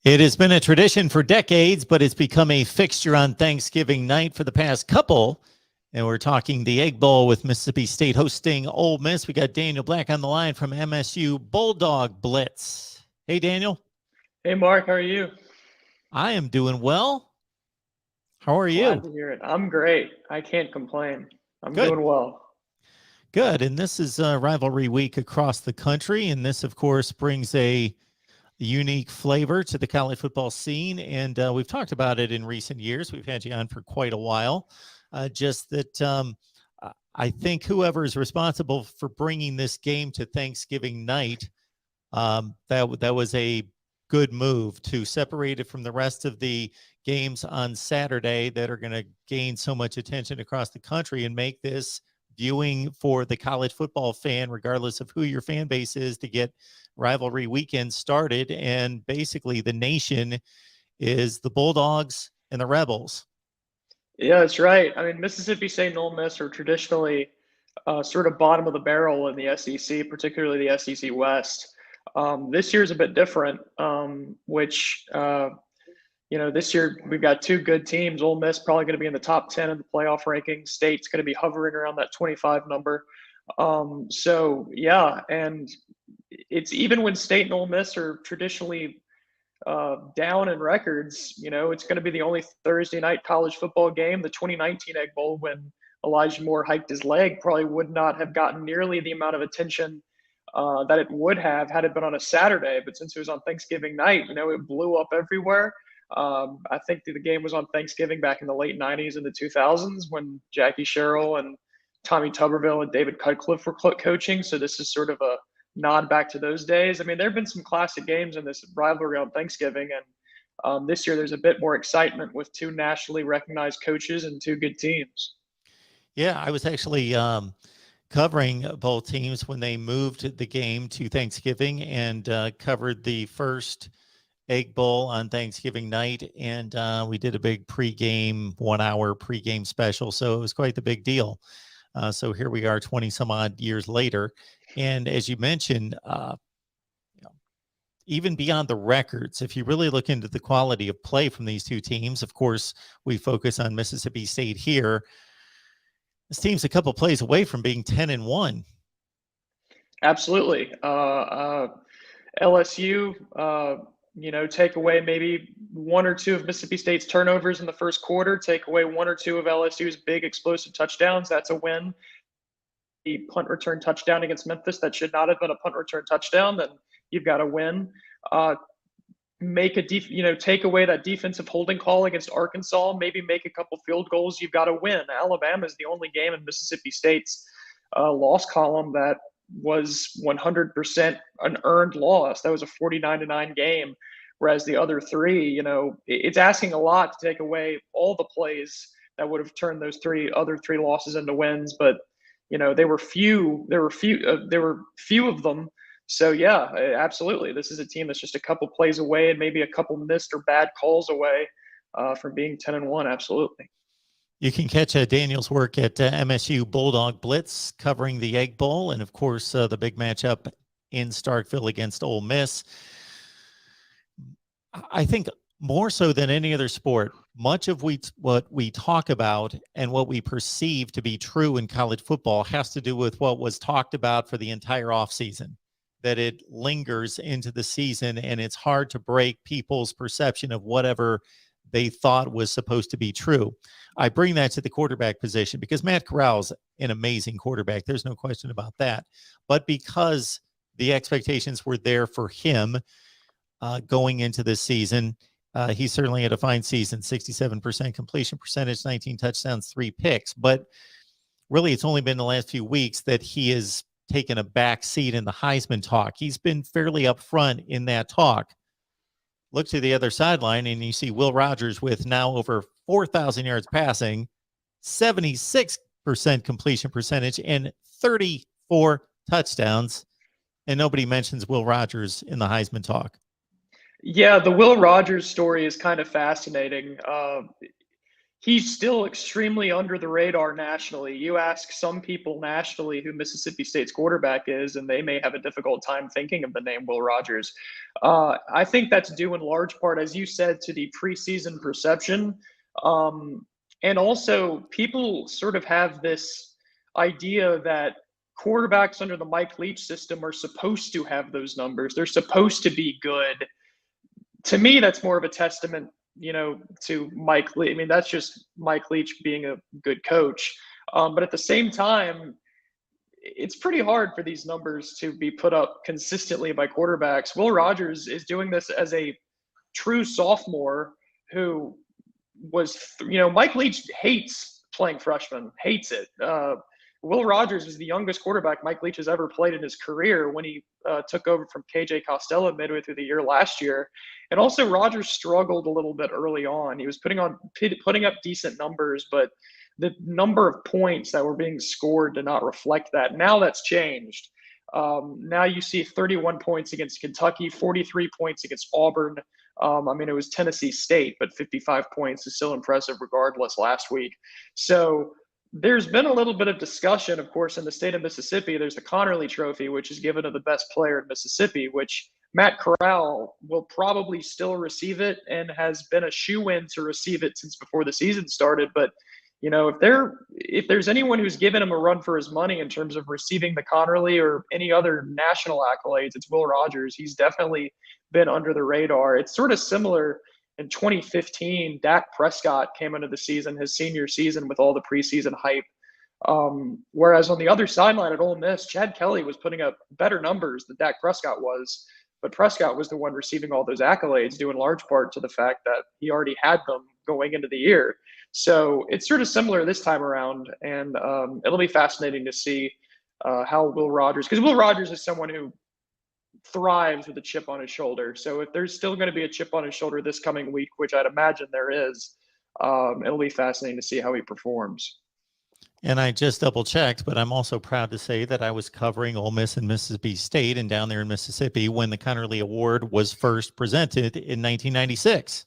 It has been a tradition for decades, but it's become a fixture on Thanksgiving night for the past couple. And we're talking the Egg Bowl with Mississippi State hosting Ole Miss. We got Daniel Black on the line from MSU Bulldog Blitz. Hey, Daniel. Hey, Mark, how are you? I am doing well. How are you? Glad to hear it. I'm great. I can't complain. I'm Good. doing well. Good. And this is rivalry week across the country. And this, of course, brings a unique flavor to the college football scene. And we've talked about it in recent years. We've had you on for quite a while. Just that I think whoever is responsible for bringing this game to Thanksgiving night, that was a good move to separate it from the rest of the games on Saturday that are going to gain so much attention across the country and make this viewing for the college football fan, regardless of who your fan base is, to get rivalry weekend started. And basically the nation is the Bulldogs and the Rebels. Yeah, that's right. I mean, Mississippi State and Ole Miss are traditionally sort of bottom of the barrel in the SEC, particularly the SEC West. This year's a bit different, this year we've got two good teams. Ole Miss probably going to be in the top 10 in the playoff rankings. State's going to be hovering around that 25 number. And it's even when State and Ole Miss are traditionally down in records, it's going to be the only Thursday night college football game. The 2019 Egg Bowl, when Elijah Moore hiked his leg, probably would not have gotten nearly the amount of attention that it would have had it been on a Saturday. But since it was on Thanksgiving night, it blew up everywhere. I think the game was on Thanksgiving back in the late 90s and the 2000s when Jackie Sherrill and Tommy Tuberville and David Cutcliffe were coaching. So this is sort of a nod back to those days. I mean, there have been some classic games in this rivalry on Thanksgiving, and this year there's a bit more excitement with two nationally recognized coaches and two good teams. Yeah, I was actually covering both teams when they moved the game to Thanksgiving and covered the first Egg Bowl on Thanksgiving night. And we did a big pregame, 1 hour pregame special. So it was quite the big deal. So here we are 20 some odd years later. And as you mentioned, even beyond the records, if you really look into the quality of play from these two teams, of course, we focus on Mississippi State here. This team's a couple plays away from being 10-1. Absolutely. LSU, take away maybe one or two of Mississippi State's turnovers in the first quarter, take away one or two of LSU's big explosive touchdowns. That's a win. The punt return touchdown against Memphis, that should not have been a punt return touchdown, then you've got to win. Take away that defensive holding call against Arkansas, maybe make a couple field goals, you've got to win. Alabama is the only game in Mississippi State's loss column that was 100% an earned loss. That was a 49-9 game, whereas the other three, it's asking a lot to take away all the plays that would have turned those other three losses into wins. But there were few of them. So yeah, absolutely. This is a team that's just a couple plays away and maybe a couple missed or bad calls away from being 10-1. Absolutely. You can catch Daniel's work at MSU Bulldog Blitz covering the Egg Bowl. And of course, the big matchup in Starkville against Ole Miss. I think more so than any other sport, much of what we talk about and what we perceive to be true in college football has to do with what was talked about for the entire offseason, that it lingers into the season, and it's hard to break people's perception of whatever they thought was supposed to be true. I bring that to the quarterback position because Matt Corral's an amazing quarterback. There's no question about that. But because the expectations were there for him going into this season, he certainly had a fine season, 67% completion percentage, 19 touchdowns, 3 picks. But really, it's only been the last few weeks that he has taken a back seat in the Heisman talk. He's been fairly upfront in that talk. Look to the other sideline, and you see Will Rogers with now over 4,000 yards passing, 76% completion percentage, and 34 touchdowns. And nobody mentions Will Rogers in the Heisman talk. Yeah, the Will Rogers story is kind of fascinating. he's still extremely under the radar nationally. You ask some people nationally who Mississippi State's quarterback is, and they may have a difficult time thinking of the name Will Rogers. I think that's due in large part, as you said, to the preseason perception. And also, people sort of have this idea that quarterbacks under the Mike Leach system are supposed to have those numbers. They're supposed to be good. To me, that's more of a testament, to Mike Leach. I mean, that's just Mike Leach being a good coach. But at the same time, it's pretty hard for these numbers to be put up consistently by quarterbacks. Will Rogers is doing this as a true sophomore who was, Mike Leach hates playing freshmen, hates it. Will Rogers is the youngest quarterback Mike Leach has ever played in his career when he took over from KJ Costello midway through the year last year. And also, Rogers struggled a little bit early on. He was putting up decent numbers, but the number of points that were being scored did not reflect that. Now that's changed. Now you see 31 points against Kentucky, 43 points against Auburn. It was Tennessee State, but 55 points is still impressive regardless last week. So there's been a little bit of discussion, of course, in the state of Mississippi. There's the Connerly Trophy, which is given to the best player in Mississippi, which Matt Corral will probably still receive it and has been a shoo-in to receive it since before the season started. But, if there's anyone who's given him a run for his money in terms of receiving the Connerly or any other national accolades, it's Will Rogers. He's definitely been under the radar. It's sort of similar. In 2015, Dak Prescott came into the season, his senior season, with all the preseason hype. Whereas on the other sideline at Ole Miss, Chad Kelly was putting up better numbers than Dak Prescott was, but Prescott was the one receiving all those accolades, due in large part to the fact that he already had them going into the year. So it's sort of similar this time around, and it'll be fascinating to see how Will Rogers, because Will Rogers is someone who thrives with a chip on his shoulder. So if there's still going to be a chip on his shoulder this coming week, which I'd imagine there is, it'll be fascinating to see how he performs. And I just double checked, but I'm also proud to say that I was covering Ole Miss and Mississippi State and down there in Mississippi when the Connerly Award was first presented in 1996.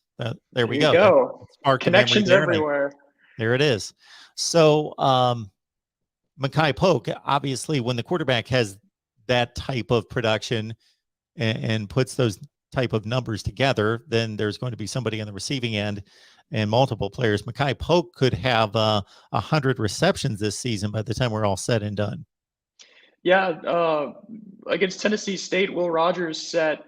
There we go. Connections everywhere. There it is. So Mekhi Polk, obviously, when the quarterback has that type of production and puts those type of numbers together, then there's going to be somebody on the receiving end and multiple players. Mekhi Polk could have 100 receptions this season by the time we're all said and done. Yeah, against Tennessee State, Will Rogers set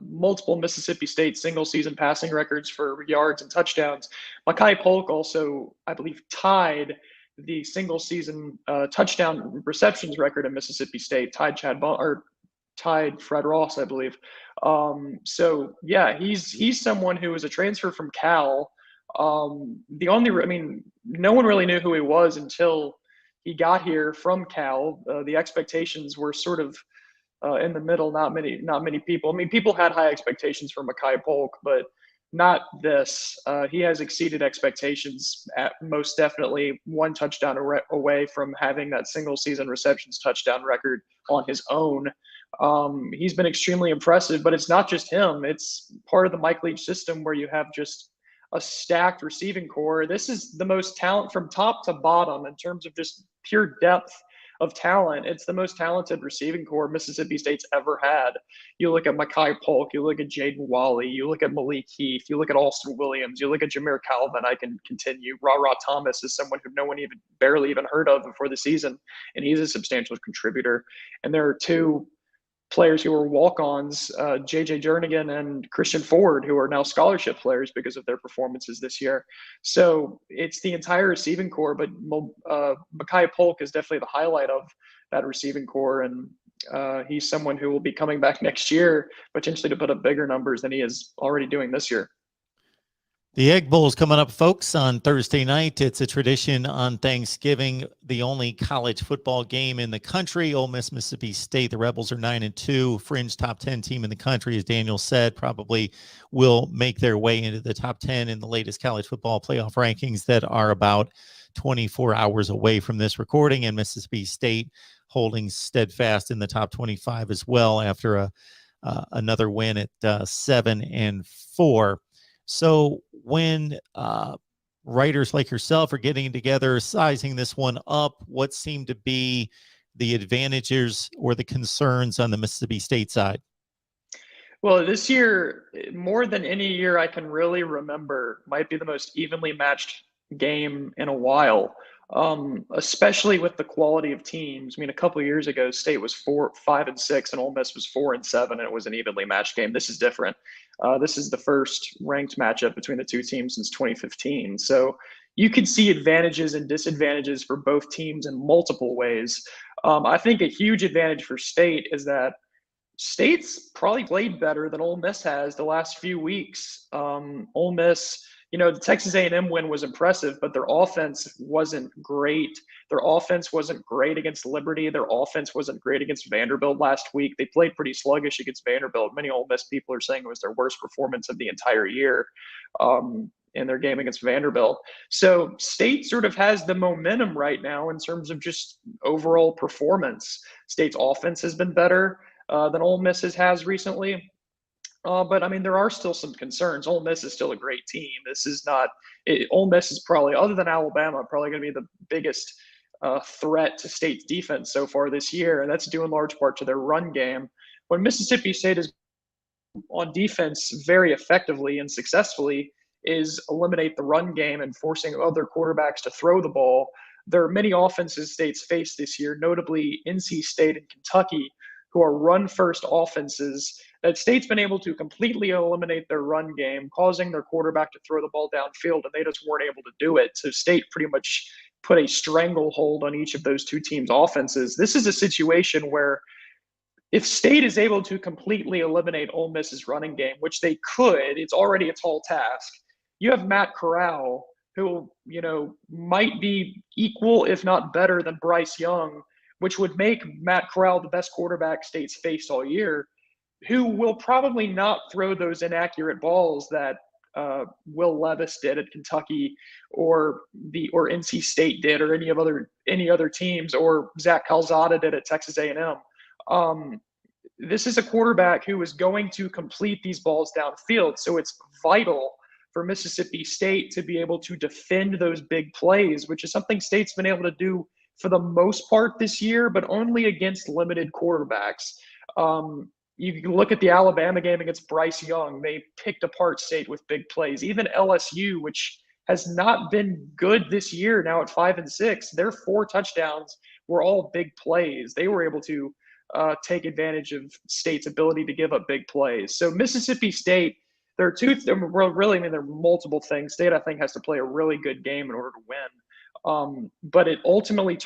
multiple Mississippi State single-season passing records for yards and touchdowns. Mekhi Polk also, I believe, tied the single-season touchdown receptions record in Mississippi State, tied Fred Ross, I believe. So yeah, he's someone who was a transfer from Cal. No one really knew who he was until he got here from Cal. The expectations were sort of in the middle. Not many people. People had high expectations for Mekhi Polk, but not this. He has exceeded expectations, most definitely one touchdown away from having that single season receptions touchdown record on his own. He's been extremely impressive, but it's not just him. It's part of the Mike Leach system where you have just a stacked receiving core. This is the most talent from top to bottom in terms of just pure depth of talent. It's the most talented receiving core Mississippi State's ever had. You look at Mekhi Polk, you look at Jaden Wally, you look at Malik Heath, you look at Alston Williams, you look at Jameer Calvin. I can continue. Ra Thomas is someone who no one barely even heard of before the season, and he's a substantial contributor. And there are two players who are walk-ons, J.J. Jernigan and Christian Ford, who are now scholarship players because of their performances this year. So it's the entire receiving core, but Mekhi Polk is definitely the highlight of that receiving core, and he's someone who will be coming back next year, potentially to put up bigger numbers than he is already doing this year. The Egg Bowl is coming up, folks, on Thursday night. It's a tradition on Thanksgiving, the only college football game in the country. Ole Miss, Mississippi State, the Rebels are 9-2, fringe top 10 team in the country, as Daniel said, probably will make their way into the top 10 in the latest college football playoff rankings that are about 24 hours away from this recording, and Mississippi State holding steadfast in the top 25 as well after another win at 7-4. So when writers like yourself are getting together, sizing this one up. What seem to be the advantages or the concerns on the Mississippi State side? Well, this year, more than any year I can really remember, might be the most evenly matched game in a while. Especially with the quality of teams. I mean, a couple of years ago, State was 5-6, and Ole Miss was 4-7, and it was an evenly matched game. This is different. This is the first ranked matchup between the two teams since 2015. So you could see advantages and disadvantages for both teams in multiple ways. I think a huge advantage for State is that State's probably played better than Ole Miss has the last few weeks. Ole Miss, the Texas A&M win was impressive, but their offense wasn't great. Their offense wasn't great against Liberty. Their offense wasn't great against Vanderbilt last week. They played pretty sluggish against Vanderbilt. Many Ole Miss people are saying it was their worst performance of the entire year in their game against Vanderbilt. So State sort of has the momentum right now in terms of just overall performance. State's offense has been better than Ole Miss's has recently. But I mean, there are still some concerns. Ole Miss is still a great team. This is not. Ole Miss is probably, other than Alabama, probably going to be the biggest threat to State's defense so far this year, and that's due in large part to their run game. When Mississippi State is on defense very effectively and successfully, is eliminate the run game and forcing other quarterbacks to throw the ball. There are many offenses State's faced this year, notably NC State and Kentucky, who are run-first offenses, that State's been able to completely eliminate their run game, causing their quarterback to throw the ball downfield, and they just weren't able to do it. So State pretty much put a stranglehold on each of those two teams' offenses. This is a situation where if State is able to completely eliminate Ole Miss's running game, which they could, it's already a tall task. You have Matt Corral, who, might be equal, if not better, than Bryce Young, which would make Matt Corral the best quarterback State's faced all year, who will probably not throw those inaccurate balls that Will Levis did at Kentucky, or NC State did, or any other teams, or Zach Calzada did at Texas A&M. This is a quarterback who is going to complete these balls downfield, so it's vital for Mississippi State to be able to defend those big plays, which is something State's been able to do for the most part this year, but only against limited quarterbacks. You can look at the Alabama game against Bryce Young. They picked apart State with big plays. Even LSU, which has not been good this year, now at 5-6, their 4 touchdowns were all big plays. They were able to take advantage of State's ability to give up big plays. So Mississippi State, there are multiple things. State, I think, has to play a really good game in order to win. But it ultimately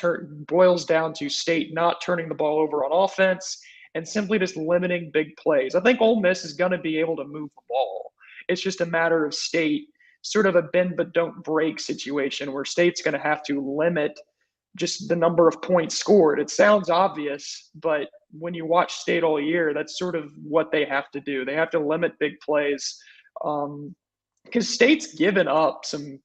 boils down to State not turning the ball over on offense and simply just limiting big plays. I think Ole Miss is going to be able to move the ball. It's just a matter of State, sort of a bend but don't break situation, where State's going to have to limit just the number of points scored. It sounds obvious, but when you watch State all year, that's sort of what they have to do. They have to limit big plays, because State's given up some.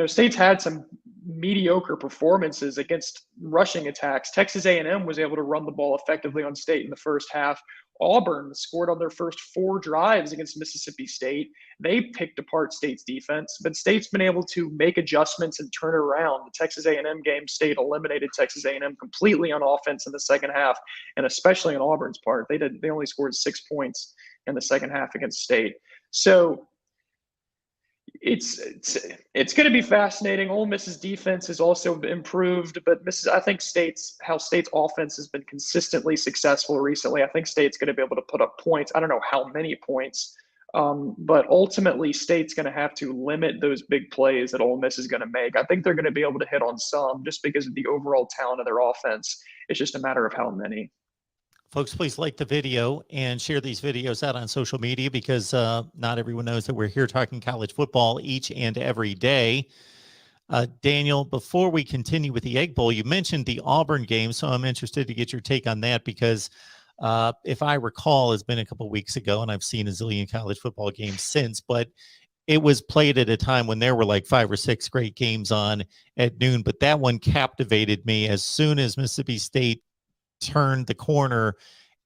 State's had some mediocre performances against rushing attacks. Texas A&M was able to run the ball effectively on State in the first half. Auburn scored on their first 4 drives against Mississippi State. They picked apart State's defense, but State's been able to make adjustments and turn it around. The Texas A&M game, State eliminated Texas A&M completely on offense in the second half, and especially on Auburn's part. They only scored 6 points in the second half against State. So it's going to be fascinating. Ole Miss's defense has also improved, but I think State's offense has been consistently successful recently. I think State's going to be able to put up points. I don't know how many points, but ultimately State's going to have to limit those big plays that Ole Miss is going to make. I think they're going to be able to hit on some just because of the overall talent of their offense. It's just a matter of how many. Folks, please like the video and share these videos out on social media, because not everyone knows that we're here talking college football each and every day. Daniel, before we continue with the Egg Bowl, you mentioned the Auburn game, so I'm interested to get your take on that, because if I recall, it's been a couple of weeks ago, and I've seen a zillion college football games since, but it was played at a time when there were like 5 or 6 great games on at noon, but that one captivated me. As soon as Mississippi State turned the corner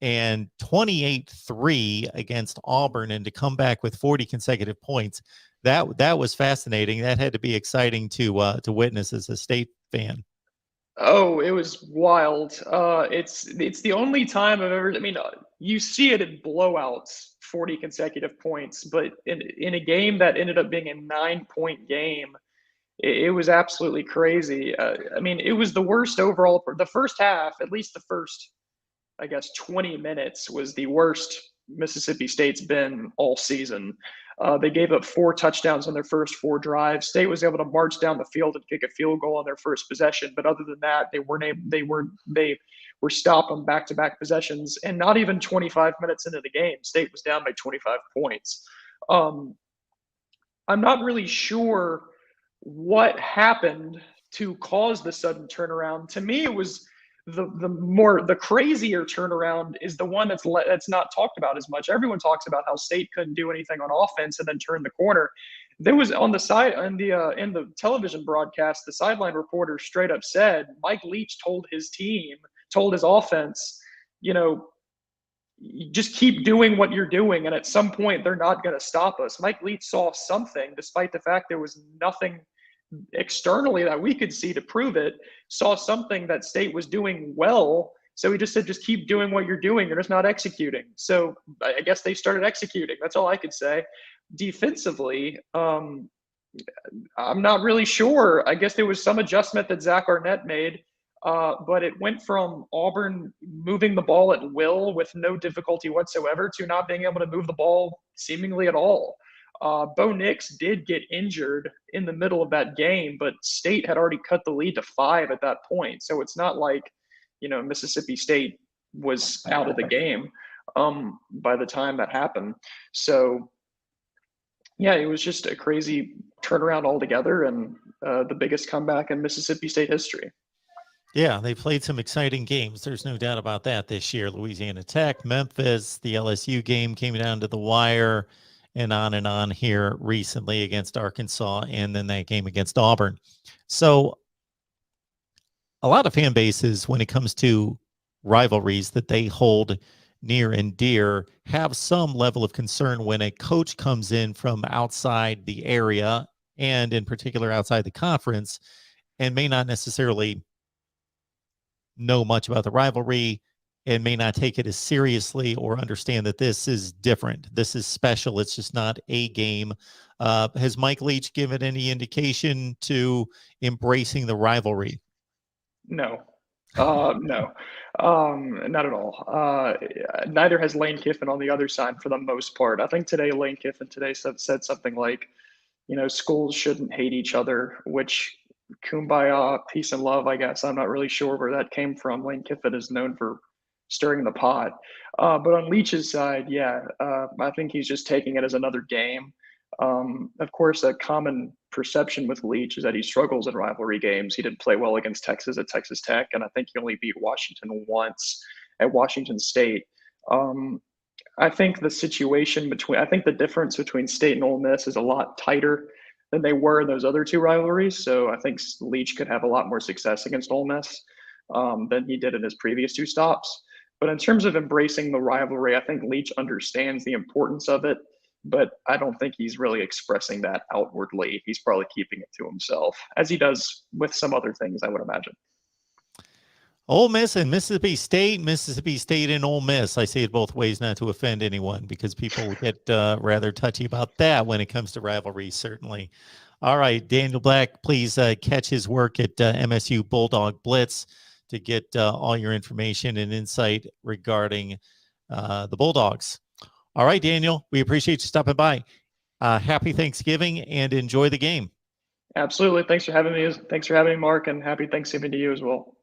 and 28-3 against Auburn, and to come back with 40 consecutive points, That was fascinating. That had to be exciting to witness as a State fan. Oh, it was wild. It's the only time I've ever. I mean, you see it in blowouts, 40 consecutive points, but in a game that ended up being a 9-point game, it was absolutely crazy. I mean, it was the worst overall. The first half, at least the first, I guess, 20 minutes was the worst Mississippi State's been all season. They gave up 4 touchdowns on their first 4 drives. State was able to march down the field and kick a field goal on their first possession, but other than that, they were stopping back-to-back possessions, and not even 25 minutes into the game, State was down by 25 points. I'm not really sure what happened to cause the sudden turnaround. To me, it was the crazier turnaround is the one that's not talked about as much. Everyone talks about how State couldn't do anything on offense and then turn the corner. There was on the side in the television broadcast, the sideline reporter straight up said Mike Leach told his offense, just keep doing what you're doing, and at some point they're not going to stop us. Mike Leach saw something, despite the fact there was nothing externally that we could see to prove it, saw something that State was doing well. So he just said, just keep doing what you're doing. You're just not executing. So I guess they started executing. That's all I could say. Defensively, I'm not really sure. I guess there was some adjustment that Zach Arnett made, but it went from Auburn moving the ball at will with no difficulty whatsoever to not being able to move the ball seemingly at all. Bo Nix did get injured in the middle of that game, but State had already cut the lead to 5 at that point. So it's not like, Mississippi State was out of the game by the time that happened. So, yeah, it was just a crazy turnaround altogether, and the biggest comeback in Mississippi State history. Yeah, they played some exciting games. There's no doubt about that this year. Louisiana Tech, Memphis, the LSU game came down to the wire, and on here recently against Arkansas, and then that game against Auburn. So a lot of fan bases, when it comes to rivalries that they hold near and dear, have some level of concern when a coach comes in from outside the area, and in particular outside the conference, and may not necessarily know much about the rivalry and may not take it as seriously or understand that this is different. This is special. It's just not a game. Has Mike Leach given any indication to embracing the rivalry? No. No, not at all. Neither has Lane Kiffin on the other side for the most part. I think today Lane Kiffin said something like, schools shouldn't hate each other, which kumbaya, peace and love, I guess. I'm not really sure where that came from. Lane Kiffin is known for stirring the pot. But on Leach's side, yeah, I think he's just taking it as another game. Of course, a common perception with Leach is that he struggles in rivalry games. He didn't play well against Texas at Texas Tech, and I think he only beat Washington once at Washington State. I think the difference between State and Ole Miss is a lot tighter than they were in those other 2 rivalries. So I think Leach could have a lot more success against Ole Miss than he did in his previous 2 stops. But in terms of embracing the rivalry, I think Leach understands the importance of it, but I don't think he's really expressing that outwardly. He's probably keeping it to himself, as he does with some other things, I would imagine. Ole Miss and Mississippi State and Ole Miss. I say it both ways not to offend anyone, because people get rather touchy about that when it comes to rivalries, certainly. All right, Daniel Black, please catch his work at MSU Bulldog Blitz to get all your information and insight regarding the Bulldogs. All right, Daniel, we appreciate you stopping by. Happy Thanksgiving and enjoy the game. Absolutely. Thanks for having me. Thanks for having me, Mark, and happy Thanksgiving to you as well.